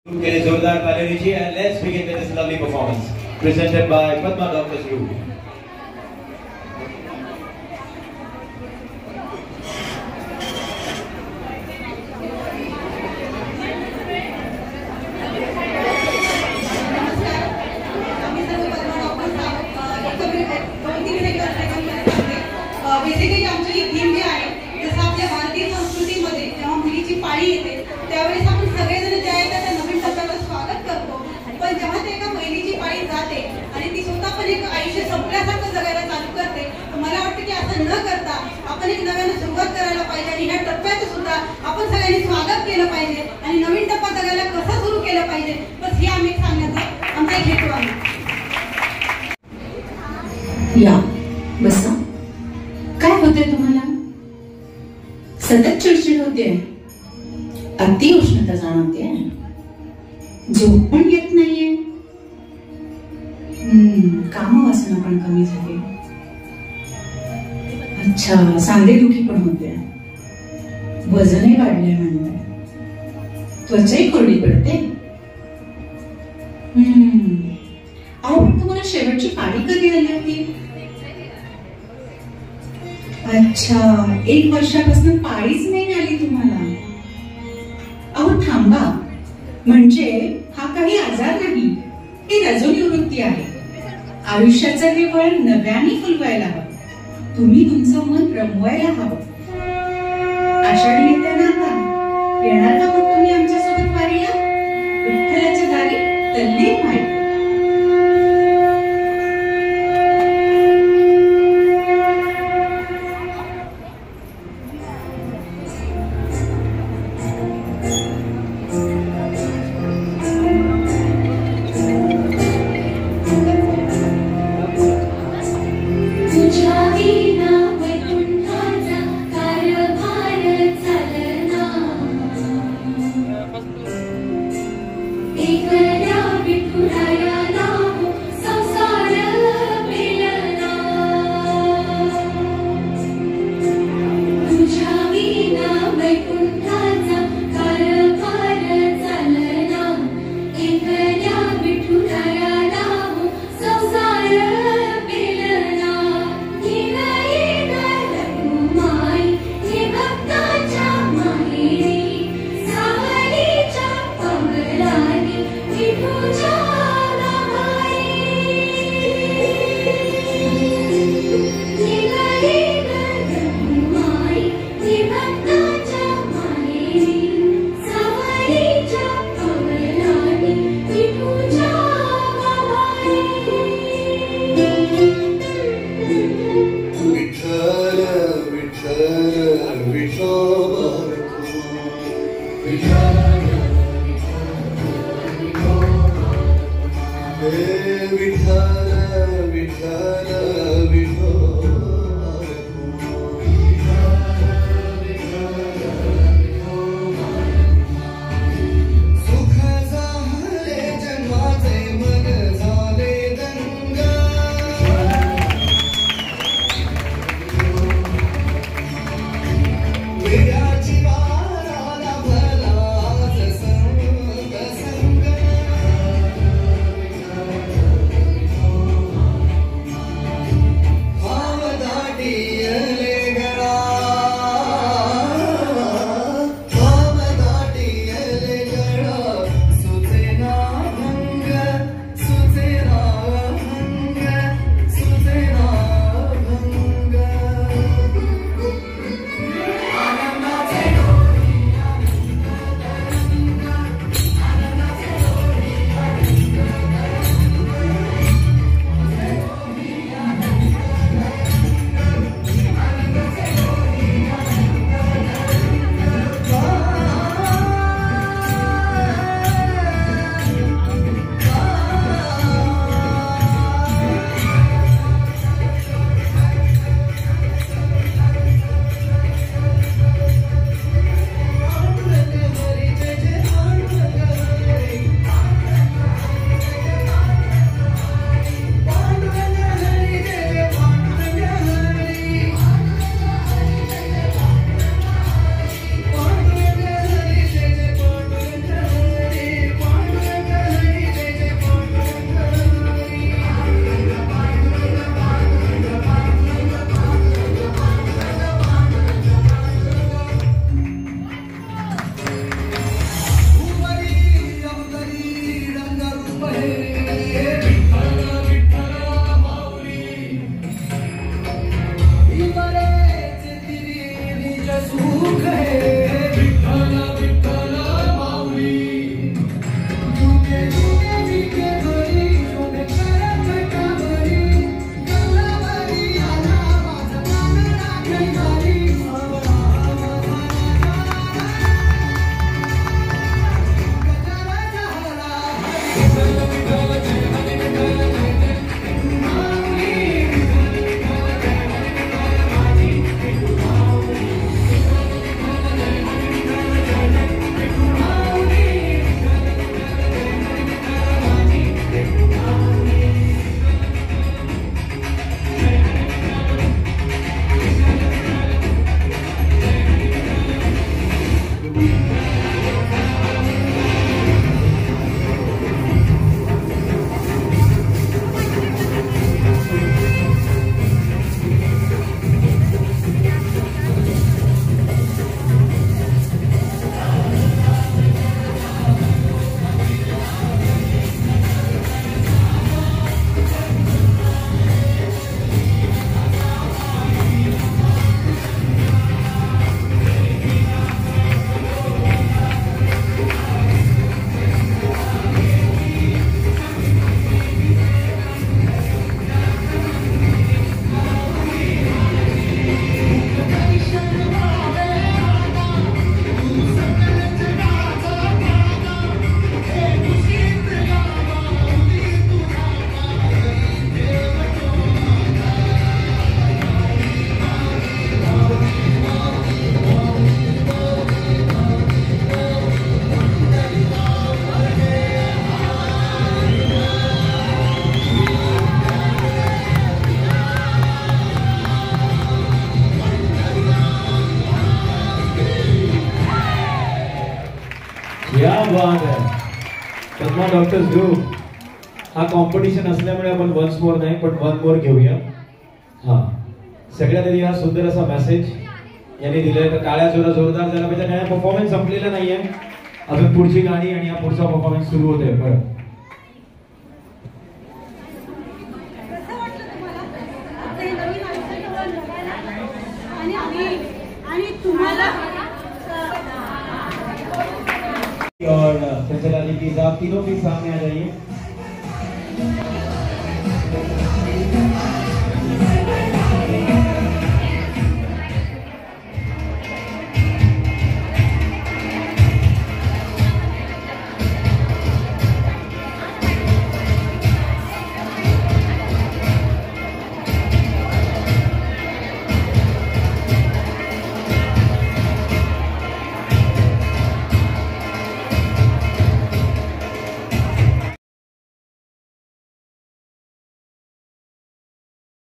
Zoردar Taleriji, and let's begin with this lovely performance presented by Padma Doctors Group. Basically आमची theme जी आहे जसं आपल्या भारतीय संस्कृतीमध्ये जेव्हा मुलीची पाळी येते त्यावेळेस आपण सगळेजण जे आहे त्या नवीन टप्प्यावर स्वागत करतो. पण जेव्हा ते एका महिलेची पाळी जाते आणि ती स्वतः पण एक आयुष्य संपल्यासारखं जगायला चालू करते, तर मला वाटतं की असं न करता आपण एक नव्यानं सुरुवात करायला पाहिजे आणि ह्या टप्प्याचं सुद्धा आपण सगळ्यांनी स्वागत केलं पाहिजे आणि नवीन टप्पा जगायला कसा सुरू केलं पाहिजे बस हे आम्ही सांगण्याचा आमचा एक हेतू आहे. या बसा. काय होते तुम्हाला? सतत चिडचिड होते, अति उष्णता जाणवते, झोप पण येत नाहीये, कामवासना पण कमी झाली. अच्छा, सांधेदुखी पण होते, वजनही वाढले म्हणते, त्वचाही कोरडी पडते. अहो पण तुम्हाला शेवटची पाळी कधी आली होती? अच्छा, 1 वर्षापासून पाळीच नाही आली तुम्हाला. अहो थांबा, म्हणजे हा काही आजार नाही, ही रजोनिवृत्ती आहे. आयुष्याचं हे वळ नव्याने फुलवायला हवं, तुम्ही तुमचं मन रमवायला हवं. आषाढी येते ना आता, येणार का मग तुम्ही आमच्यासोबत वारीला? विठ्ठलाच्या दारी तल्लीन व्हायला. क्या बात है पद्मा डॉक्टर्स ग्रुप. हा कॉम्पिटिशन असल्यामुळे आपण वन्स मोर नाही पण वन मोर घेऊया. हा सगळ्यात आधी हा सुंदर असा मेसेज यांनी दिलाय, तर टाळ्या जोरदार झाला पाहिजे. आणि परफॉर्मन्स संपलेला नाहीये, अजून पुढची गाणी आणि हा पुढचा परफॉर्मन्स सुरू होतोय. बरं और फैसल अली की आप तीनों भी सामने आ जाइए.